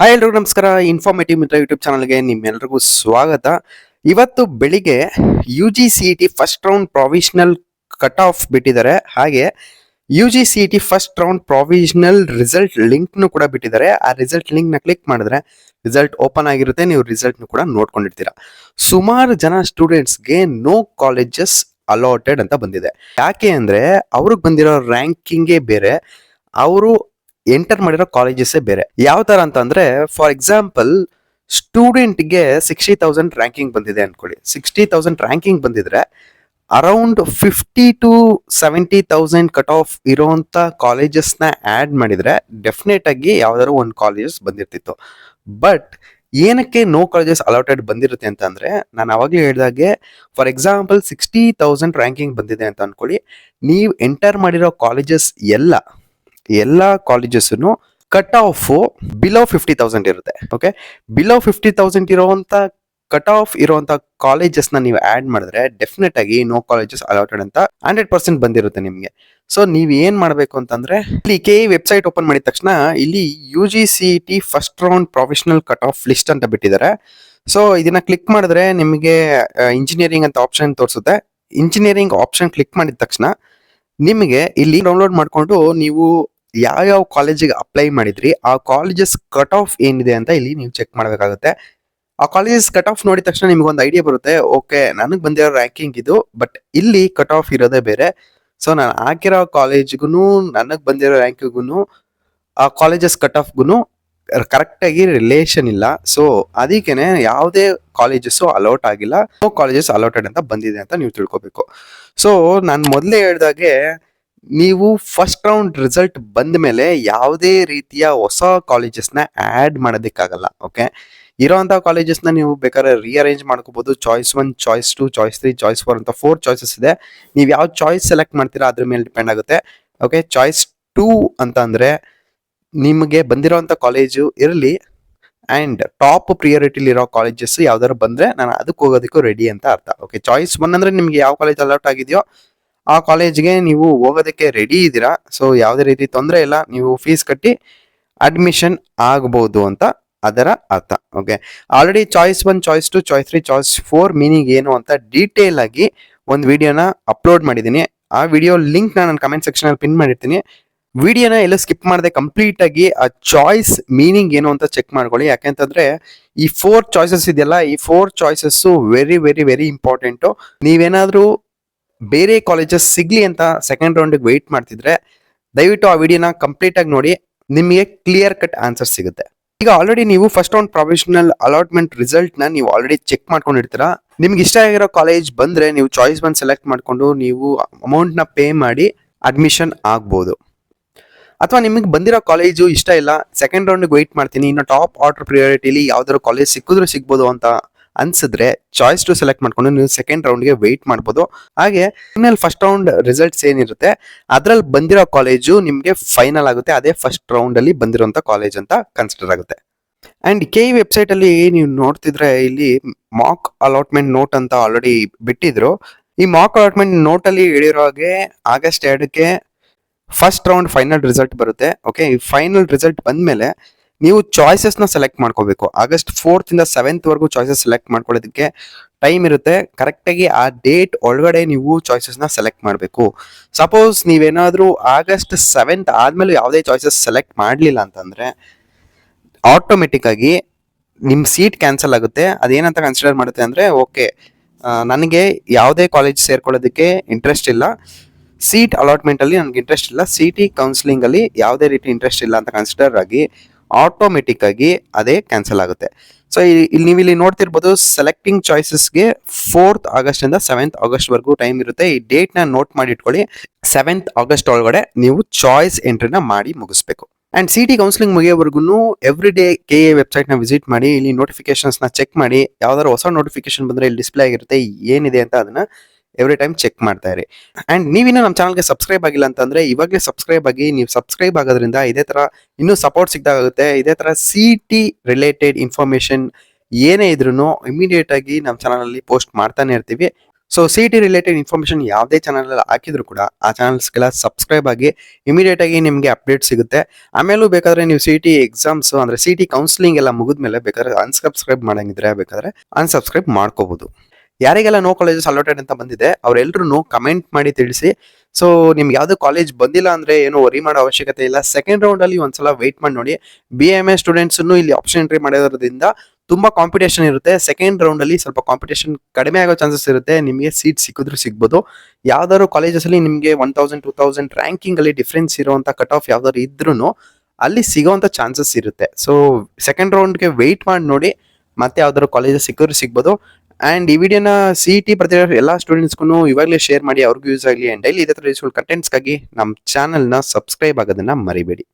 Hi ಎಲ್ರಿಗೂ ನಮಸ್ಕಾರ. Informative ಮಿತ್ರ YouTube ಚಾನಲ್ಗೆ ನಿಮ್ಮೆಲ್ರಿಗೂ ಸ್ವಾಗತ. ಇವತ್ತು ಬೆಳಿಗ್ಗೆ UGCET first round provisional cut off ಬಿಟ್ಟಿದ್ದಾರೆ. ಹಾಗೆ UGCET first round provisional result ಲಿಂಕ್ನು ಕೂಡ ಬಿಟ್ಟಿದ್ದಾರೆ. ಆ ರಿಸಲ್ಟ್ ಲಿಂಕ್ ನ ಕ್ಲಿಕ್ ಮಾಡಿದ್ರೆ ರಿಸಲ್ಟ್ ಓಪನ್ ಆಗಿರುತ್ತೆ. ನೀವು ರಿಸಲ್ಟ್ ಕೂಡ ನೋಡ್ಕೊಂಡಿರ್ತೀರಾ. ಸುಮಾರು ಜನ ಸ್ಟೂಡೆಂಟ್ಸ್ಗೆ ನೋ ಕಾಲೇಜಸ್ ಅಲಾಟೆಡ್ ಅಂತ ಬಂದಿದೆ. ಯಾಕೆ ಅಂದ್ರೆ ಅವ್ರಿಗೆ ಬಂದಿರೋ ರ್ಯಾಂಕಿಂಗೇ ಬೇರೆ, ಅವರು ಎಂಟರ್ ಮಾಡಿರೋ ಕಾಲೇಜಸ್ ಬೇರೆ. ಯಾವ ತರ ಅಂತಂದ್ರೆ, ಫಾರ್ ಎಕ್ಸಾಂಪಲ್ ಸ್ಟೂಡೆಂಟ್ಗೆ 60,000 ರ್ಯಾಂಕಿಂಗ್ ಬಂದಿದೆ ಅನ್ಕೊಳ್ಳಿ. 60,000 ರ್ಯಾಂಕಿಂಗ್ ಬಂದಿದ್ರೆ ಅರೌಂಡ್ 50 to 70,000 ಕಟ್ ಆಫ್ ಇರೋಂತ ಕಾಲೇಜಸ್ ನ ಆಡ್ ಮಾಡಿದ್ರೆ ಡೆಫಿನೆಟ್ ಆಗಿ ಯಾವ್ದಾದ್ರು ಒಂದು ಕಾಲೇಜಸ್ ಬಂದಿರ್ತಿತ್ತು. ಬಟ್ ಏನಕ್ಕೆ ನೋ ಕಾಲೇಜಸ್ ಅಲಾಟೆಡ್ ಬಂದಿರುತ್ತೆ ಅಂತ ಅಂದ್ರೆ, ನಾನು ಅವಾಗಲೇ ಹೇಳಿದಾಗೆ ಫಾರ್ ಎಕ್ಸಾಂಪಲ್ 60,000 ರ್ಯಾಂಕಿಂಗ್ ಬಂದಿದೆ ಅಂತ ಅನ್ಕೊಳ್ಳಿ. ನೀವು ಎಂಟರ್ ಮಾಡಿರೋ ಕಾಲೇಜಸ್ ಎಲ್ಲ ಕಾಲೇಜಸ್ ಕಟ್ ಆಫ್ ಬಿಲೋ 50,000 ಇರುತ್ತೆ. ಓಕೆ, ಬಿಲೋ 50,000 ಇರುವಂತ ಕಟ್ ಆಫ್ ಇರುವಂತ ಕಾಲೇಜಸ್ ನ ನೀವು ಆಡ್ ಮಾಡಿದ್ರೆ ಡೆಫಿನೆಟ್ ಆಗಿ ನೋ ಕಾಲೇಜಸ್ ಅಲಾಟೆಡ್ ಅಂತ 100% ಬಂದಿರುತ್ತೆ ನಿಮ್ಗೆ. ಸೊ ನೀವ್ ಏನ್ ಮಾಡ್ಬೇಕು ಅಂತಂದ್ರೆ, ಇಲ್ಲಿ KE ವೆಬ್ಸೈಟ್ ಓಪನ್ ಮಾಡಿದ ತಕ್ಷಣ ಇಲ್ಲಿ UGCET first round professional cut off list ಅಂತ ಬಿಟ್ಟಿದ್ದಾರೆ. ಸೊ ಇದನ್ನ ಕ್ಲಿಕ್ ಮಾಡಿದ್ರೆ ನಿಮಗೆ ಇಂಜಿನಿಯರಿಂಗ್ ಅಂತ ಆಪ್ಷನ್ ತೋರಿಸುತ್ತೆ. ಇಂಜಿನಿಯರಿಂಗ್ ಆಪ್ಷನ್ ಕ್ಲಿಕ್ ಮಾಡಿದ ತಕ್ಷಣ ನಿಮಗೆ ಇಲ್ಲಿ ಡೌನ್ಲೋಡ್ ಮಾಡ್ಕೊಂಡು ನೀವು ಯಾವ ಕಾಲೇಜಿಗೆ ಅಪ್ಲೈ ಮಾಡಿದ್ರಿ ಆ ಕಾಲೇಜಸ್ ಕಟ್ ಆಫ್ ಏನಿದೆ ಅಂತ ಇಲ್ಲಿ ನೀವು ಚೆಕ್ ಮಾಡಬೇಕಾಗುತ್ತೆ. ಆ ಕಾಲೇಜಸ್ ಕಟ್ ಆಫ್ ನೋಡಿದ ತಕ್ಷಣ ನಿಮ್ಗೆ ಒಂದು ಐಡಿಯಾ ಬರುತ್ತೆ. ಓಕೆ, ನನಗೆ ಬಂದಿರೋ ರ್ಯಾಂಕಿಂಗ್ ಇದು, ಬಟ್ ಇಲ್ಲಿ ಕಟ್ ಆಫ್ ಇರೋದೇ ಬೇರೆ. ಸೊ ನಾನು ಹಾಕಿರೋ ಕಾಲೇಜ್ಗೂ ನನಗೆ ಬಂದಿರೋ ರ್ಯಾಂಕಿಗೂ ಆ ಕಾಲೇಜಸ್ ಕಟ್ ಆಫ್ಗೂ ಕರೆಕ್ಟ್ ಆಗಿ ರಿಲೇಷನ್ ಇಲ್ಲ. ಸೊ ಅದಕ್ಕೇನೆ ಯಾವುದೇ ಕಾಲೇಜಸ್ ಅಲೌಟ್ ಆಗಿಲ್ಲ, ಕಾಲೇಜಸ್ ಅಲೌಟೆಡ್ ಅಂತ ಬಂದಿದೆ ಅಂತ ನೀವು ತಿಳ್ಕೊಬೇಕು. ಸೊ ನಾನು ಮೊದಲೇ ಹೇಳ್ದಾಗೆ ನೀವು ಫಸ್ಟ್ ರೌಂಡ್ ರಿಸಲ್ಟ್ ಬಂದ ಮೇಲೆ ಯಾವುದೇ ರೀತಿಯ ಹೊಸ ಕಾಲೇಜಸ್ ನ ಆಡ್ ಮಾಡೋದಕ್ಕಾಗಲ್ಲ. ಓಕೆ, ಇರೋಂಥ ಕಾಲೇಜಸ್ ನ ನೀವು ಬೇಕಾದ್ರೆ ರೀಅರೇಂಜ್ ಮಾಡ್ಕೋಬಹುದು. ಚಾಯ್ಸ್ 1, ಚಾಯ್ಸ್ 2, ಚಾಯ್ಸ್ 3, ಚಾಯ್ಸ್ 4 ಅಂತ 4 ಚಾಯ್ಸಸ್ ಇದೆ. ನೀವು ಯಾವ ಚಾಯ್ಸ್ ಸೆಲೆಕ್ಟ್ ಮಾಡ್ತೀರಾ ಅದ್ರ ಮೇಲೆ ಡಿಪೆಂಡ್ ಆಗುತ್ತೆ. ಓಕೆ, ಚಾಯ್ಸ್ 2 ಅಂತ ಅಂದ್ರೆ ನಿಮಗೆ ಬಂದಿರೋಂಥ ಕಾಲೇಜು ಇರಲಿ ಅಂಡ್ ಟಾಪ್ ಪ್ರಿಯಾರಿಟಿಲಿ ಇರೋ ಕಾಲೇಜಸ್ ಯಾವ್ದಾದ್ರು ಬಂದ್ರೆ ನಾನು ಅದಕ್ಕೆ ಹೋಗೋದಕ್ಕೂ ರೆಡಿ ಅಂತ ಅರ್ಥ. ಓಕೆ, ಚಾಯ್ಸ್ 1 ಅಂದ್ರೆ ನಿಮ್ಗೆ ಯಾವ ಕಾಲೇಜ್ ಅಲಾಟ್ ಆಗಿದೆಯೋ ಆ ಕಾಲೇಜ್ಗೆ ನೀವು ಹೋಗೋದಕ್ಕೆ ರೆಡಿ ಇದ್ದೀರಾ. ಸೊ ಯಾವುದೇ ರೀತಿ ತೊಂದರೆ ಇಲ್ಲ, ನೀವು ಫೀಸ್ ಕಟ್ಟಿ ಅಡ್ಮಿಷನ್ ಆಗ್ಬೋದು ಅಂತ ಅದರ ಅರ್ಥ. Okay, already choice 1, choice 2, choice 3, choice 4 meaning ಏನು ಅಂತ ಡೀಟೇಲ್ ಆಗಿ ಒಂದು ವಿಡಿಯೋನ ಅಪ್ಲೋಡ್ ಮಾಡಿದ್ದೀನಿ. ಆ ವಿಡಿಯೋ ಲಿಂಕ್ ನಾನು ಕಮೆಂಟ್ ಸೆಕ್ಷನ್ ಅಲ್ಲಿ ಪಿನ್ ಮಾಡಿರ್ತೀನಿ. ವಿಡಿಯೋನ ಎಲ್ಲ ಸ್ಕಿಪ್ ಮಾಡದೆ ಕಂಪ್ಲೀಟ್ ಆಗಿ ಆ ಚಾಯ್ಸ್ ಮೀನಿಂಗ್ ಏನು ಅಂತ ಚೆಕ್ ಮಾಡ್ಕೊಳ್ಳಿ. ಯಾಕೆಂತಂದ್ರೆ ಈ 4 ಚಾಯ್ಸಸ್ ಇದೆಯಲ್ಲ, ಈ 4 choices very very very important. ನೀವೇನಾದ್ರೂ ಬೇರೆ ಕಾಲೇಜಸ್ ಸಿಗ್ಲಿ ಅಂತ ಸೆಕೆಂಡ್ ರೌಂಡ್ಗೆ ವೆಯ್ಟ್ ಮಾಡ್ತಿದ್ರೆ ದಯವಿಟ್ಟು ಆ ವಿಡಿಯೋನ ಕಂಪ್ಲೀಟ್ ಆಗಿ ನೋಡಿ, ನಿಮಗೆ ಕ್ಲಿಯರ್ ಕಟ್ ಆನ್ಸರ್ ಸಿಗುತ್ತೆ. ಈಗ ಆಲ್ರೆಡಿ ನೀವು first round professional allotment result ನ ನೀವು ಆಲ್ರೆಡಿ ಚೆಕ್ ಮಾಡ್ಕೊಂಡಿರ್ತೀರಾ. ನಿಮ್ಗೆ ಇಷ್ಟ ಆಗಿರೋ ಕಾಲೇಜ್ ಬಂದ್ರೆ ನೀವು ಚಾಯ್ಸ್ 1 ಸೆಲೆಕ್ಟ್ ಮಾಡ್ಕೊಂಡು ನೀವು ಅಮೌಂಟ್ ನ ಪೇ ಮಾಡಿ ಅಡ್ಮಿಷನ್ ಆಗ್ಬೋದು. ಅಥವಾ ನಿಮಗೆ ಬಂದಿರೋ ಕಾಲೇಜು ಇಷ್ಟ ಇಲ್ಲ, ಸೆಕೆಂಡ್ ರೌಂಡ್ಗೆ ವೆಯ್ಟ್ ಮಾಡ್ತೀನಿ, ಇನ್ನು ಟಾಪ್ ಆರ್ಡರ್ ಪ್ರಿಯಾರಿಟಿಲಿ ಯಾವ್ದಾದ್ರು ಕಾಲೇಜ್ ಸಿಕ್ಕಿದ್ರು ಸಿಗ್ಬೋದು ಅಂತ ಅನ್ಸಿದ್ರೆ ಚಾಯ್ಸ್ 2 ಸೆಲೆಕ್ಟ್ ಮಾಡ್ಕೊಂಡು ನೀವು ಸೆಕೆಂಡ್ ರೌಂಡ್ಗೆ ವೆಯ್ಟ್ ಮಾಡ್ಬೋದು. ಹಾಗೆ ಇನ್ಮೇಲೆ ಫಸ್ಟ್ ರೌಂಡ್ ರಿಸಲ್ಟ್ಸ್ ಏನಿರುತ್ತೆ ಅದ್ರಲ್ಲಿ ಬಂದಿರೋ ಕಾಲೇಜು ನಿಮ್ಗೆ ಫೈನಲ್ ಆಗುತ್ತೆ. ಅದೇ ಫಸ್ಟ್ ರೌಂಡ್ ಅಲ್ಲಿ ಬಂದಿರೋಂಥ ಕಾಲೇಜ್ ಅಂತ ಕನ್ಸಿಡರ್ ಆಗುತ್ತೆ. ಅಂಡ್ KE ವೆಬ್ಸೈಟ್ ಅಲ್ಲಿ ನೀವು ನೋಡ್ತಿದ್ರೆ ಇಲ್ಲಿ ಮಾಕ್ ಅಲಾಟ್ಮೆಂಟ್ ನೋಟ್ ಅಂತ ಆಲ್ರೆಡಿ ಬಿಟ್ಟಿದ್ರು. ಈ ಮಾಕ್ ಅಲಾಟ್ಮೆಂಟ್ ನೋಟ್ ಅಲ್ಲಿ ಹೇಳಿರೋ ಹಾಗೆ ಆಗಸ್ಟ್ 2ಕ್ಕೆ ಫಸ್ಟ್ ರೌಂಡ್ ಫೈನಲ್ ರಿಸಲ್ಟ್ ಬರುತ್ತೆ. ಓಕೆ, ಈ ಫೈನಲ್ ರಿಸಲ್ಟ್ ಬಂದ್ಮೇಲೆ ನೀವು ಚಾಯ್ಸಸ್ ನ ಸೆಲೆಕ್ಟ್ ಮಾಡ್ಕೋಬೇಕು. ಆಗಸ್ಟ್ 4th ಇಂದ 7th ವರೆಗೂ ಚಾಯ್ಸಸ್ ಸೆಲೆಕ್ಟ್ ಮಾಡ್ಕೊಳ್ಳೋದಕ್ಕೆ ಟೈಮ್ ಇರುತ್ತೆ. ಕರೆಕ್ಟ್ ಆಗಿ ಆ ಡೇಟ್ ಒಳಗಡೆ ನೀವು ಚಾಯ್ಸಸ್ ನ ಸೆಲೆಕ್ಟ್ ಮಾಡಬೇಕು. ಸಪೋಸ್ ನೀವೇನಾದ್ರೂ ಆಗಸ್ಟ್ 7th ಆದ್ಮೇಲೆ ಯಾವುದೇ ಚಾಯ್ಸಸ್ ಸೆಲೆಕ್ಟ್ ಮಾಡಲಿಲ್ಲ ಅಂತಂದ್ರೆ ಆಟೋಮೆಟಿಕ್ ಆಗಿ ನಿಮ್ ಸೀಟ್ ಕ್ಯಾನ್ಸಲ್ ಆಗುತ್ತೆ. ಅದೇನಂತ ಕನ್ಸಿಡರ್ ಮಾಡುತ್ತೆ ಅಂದ್ರೆ, ಓಕೆ ನನಗೆ ಯಾವುದೇ ಕಾಲೇಜ್ ಸೇರ್ಕೊಳ್ಳೋದಕ್ಕೆ ಇಂಟ್ರೆಸ್ಟ್ ಇಲ್ಲ, ಸೀಟ್ ಅಲಾಟ್ಮೆಂಟ್ ಅಲ್ಲಿ ನನಗೆ ಇಂಟ್ರೆಸ್ಟ್ ಇಲ್ಲ, CT ಕೌನ್ಸಿಲಿಂಗ್ ಅಲ್ಲಿ ಯಾವುದೇ ರೀತಿ ಇಂಟ್ರೆಸ್ಟ್ ಇಲ್ಲ ಅಂತ ಕನ್ಸಿಡರ್ ಆಗಿ ಆಟೋಮೆಟಿಕ್ ಆಗಿ ಅದೇ ಕ್ಯಾನ್ಸಲ್ ಆಗುತ್ತೆ. ಸೊ ಇಲ್ಲಿ ನೀವು ಇಲ್ಲಿ ನೋಡ್ತಿರ್ಬೋದು, ಸೆಲೆಕ್ಟಿಂಗ್ ಚಾಯ್ಸಸ್ಗೆ 4th ಆಗಸ್ಟ್ ಇಂದ 7th ಆಗಸ್ಟ್ ವರೆಗೂ ಟೈಮ್ ಇರುತ್ತೆ. ಈ ಡೇಟ್ ನ ನೋಟ್ ಮಾಡಿ ಇಟ್ಕೊಳ್ಳಿ. 7th ಆಗಸ್ಟ್ ಒಳಗಡೆ ನೀವು ಚಾಯ್ಸ್ ಎಂಟ್ರಿನ ಮಾಡಿ ಮುಗಿಸ್ಬೇಕು. ಅಂಡ್ CT ಕೌನ್ಸಿಲಿಂಗ್ ಮುಗಿಯೋವರೆಗೂ ಎವ್ರಿ ಡೇ KE ವೆಬ್ಸೈಟ್ ನ ವಿಸಿಟ್ ಮಾಡಿ, ಇಲ್ಲಿ ನೋಟಿಫಿಕೇಶನ್ಸ್ ನ ಚೆಕ್ ಮಾಡಿ. ಯಾವ್ದಾದ್ರು ಹೊಸ ನೋಟಿಫಿಕೇಶನ್ ಬಂದ್ರೆ ಇಲ್ಲಿ ಡಿಸ್ಪ್ಲೇ ಆಗಿರುತ್ತೆ, ಏನಿದೆ ಅಂತ ಅದನ್ನ ಎವ್ರಿ ಟೈಮ್ ಚೆಕ್ ಮಾಡ್ತಾ ಇರಿ. ಅಂಡ್ ನೀವಿನ್ನ ನಮ್ಮ ಚಾನಲ್ಗೆ ಸಬ್ಸ್ಕ್ರೈಬ್ ಆಗಿಲ್ಲ ಅಂತಂದ್ರೆ ಇವಾಗಲೇ ಸಬ್ಸ್ಕ್ರೈಬ್ ಆಗಿ. ನೀವು ಸಬ್ಸ್ಕ್ರೈಬ್ ಆಗೋದ್ರಿಂದ ಇದೇ ತರ ಇನ್ನೂ ಸಪೋರ್ಟ್ ಸಿಗ್ದಾಗುತ್ತೆ. ಇದೇ ತರ CT ರಿಲೇಟೆಡ್ ಇನ್ಫಾರ್ಮೇಶನ್ ಏನೇ ಇದ್ರೂ ಇಮಿಡಿಯೇಟ್ ಆಗಿ ನಮ್ಮ ಚಾನಲ್ ಅಲ್ಲಿ ಪೋಸ್ಟ್ ಮಾಡ್ತಾನೆ ಇರ್ತೀವಿ. So C T related information ಯಾವುದೇ ಚಾನಲ್ ಹಾಕಿದ್ರು ಕೂಡ ಆ ಚಾನಲ್ಸ್ಗೆಲ್ಲ ಸಬ್ಸ್ಕ್ರೈಬ್ ಆಗಿ ಇಮಿಡಿಯೇಟ್ ಆಗಿ ನಿಮಗೆ ಅಪ್ಡೇಟ್ ಸಿಗುತ್ತೆ. ಆಮೇಲೂ ಬೇಕಾದ್ರೆ ನೀವು ಸಿ ಟಿ ಎಕ್ಸಾಮ್ಸ್ ಅಂದ್ರೆ ಸಿ ಟಿ ಕೌನ್ಸಿಲಿಂಗ್ ಎಲ್ಲ ಮುಗಿದ್ಮೇಲೆ ಬೇಕಾದ್ರೆ ಅನ್ಸಬ್ಸ್ಕ್ರೈಬ್ ಮಾಡಂಗಿದ್ರೆ ಬೇಕಾದ್ರೆ ಅನ್ಸಬ್ಸ್ಕ್ರೈಬ್ ಮಾಡ್ಕೋಬಹುದು. ಯಾರಿಗೆಲ್ಲ ನೋ ಕಾಲೇಜಸ್ ಅಲಾಟೆಡ್ ಅಂತ ಬಂದಿದೆ ಅವರೆಲ್ಲರೂ ಕಮೆಂಟ್ ಮಾಡಿ ತಿಳಿಸಿ. ಸೊ ನಿಮ್ಗೆ ಯಾವ್ದು ಕಾಲೇಜ್ ಬಂದಿಲ್ಲ ಅಂದ್ರೆ ಏನು ವರಿ ಮಾಡೋ ಅವಶ್ಯಕತೆ ಇಲ್ಲ. ಸೆಕೆಂಡ್ ರೌಂಡ್ ಅಲ್ಲಿ ಒಂದ್ಸಲ ವೇಟ್ ಮಾಡಿ ನೋಡಿ. BMA ಸ್ಟೂಡೆಂಟ್ಸ್ ಇಲ್ಲಿ ಆಪ್ಷನ್ ಎಂಟ್ರಿ ಮಾಡಿರೋದ್ರಿಂದ ತುಂಬಾ ಕಾಂಪಿಟೇಷನ್ ಇರುತ್ತೆ. ಸೆಕೆಂಡ್ ರೌಂಡ್ ಅಲ್ಲಿ ಸ್ವಲ್ಪ ಕಾಂಪಿಟೇಷನ್ ಕಡಿಮೆ ಆಗೋ ಚಾನ್ಸಸ್ ಇರುತ್ತೆ. ನಿಮಗೆ ಸೀಟ್ ಸಿಕ್ಕಿದ್ರು ಸಿಗ್ಬೋದು. ಯಾವ್ದಾದ್ರು ಕಾಲೇಜಸ್ ಅಲ್ಲಿ ನಿಮಗೆ 1000 2000 ರ್ಯಾಂಕಿಂಗ್ ಅಲ್ಲಿ ಡಿಫ್ರೆನ್ಸ್ ಇರುವಂತ ಕಟ್ ಆಫ್ ಯಾವ್ದಾದ್ರು ಇದ್ರೂ ಅಲ್ಲಿ ಸಿಗೋಂತ ಚಾನ್ಸಸ್ ಇರುತ್ತೆ. ಸೊ ಸೆಕೆಂಡ್ ರೌಂಡ್ಗೆ ವೆಯ್ಟ್ ಮಾಡಿ ನೋಡಿ. ಮತ್ತೆ ಯಾವ್ದಾದ್ರು ಕಾಲೇಜಸ್ ಸಿಕ್ಕಿದ್ರು ಸಿಗ್ಬೋದು. ಅಂಡ್ ಈ ವಿಡಿಯೋನ CET ಬರ್ತಿರೋ ಎಲ್ಲ ಸ್ಟೂಡೆಂಟ್ಸ್ಗೂ ಇವಾಗಲೇ ಶೇರ್ ಮಾಡಿ, ಅವ್ರಿಗೂ ಯೂಸ್ ಆಗಲಿ. ಅಂಡ್ ಡೈಲಿ ಇದೇ ಥರ ಯೂಸ್ಫುಲ್ ಕಂಟೆಂಟ್ಸ್ಗಾಗಿ ನಮ್ಮ ಚಾನಲ್ನ ಸಬ್ಸ್ಕ್ರೈಬ್ ಆಗೋದನ್ನ ಮರಿಬೇಡಿ.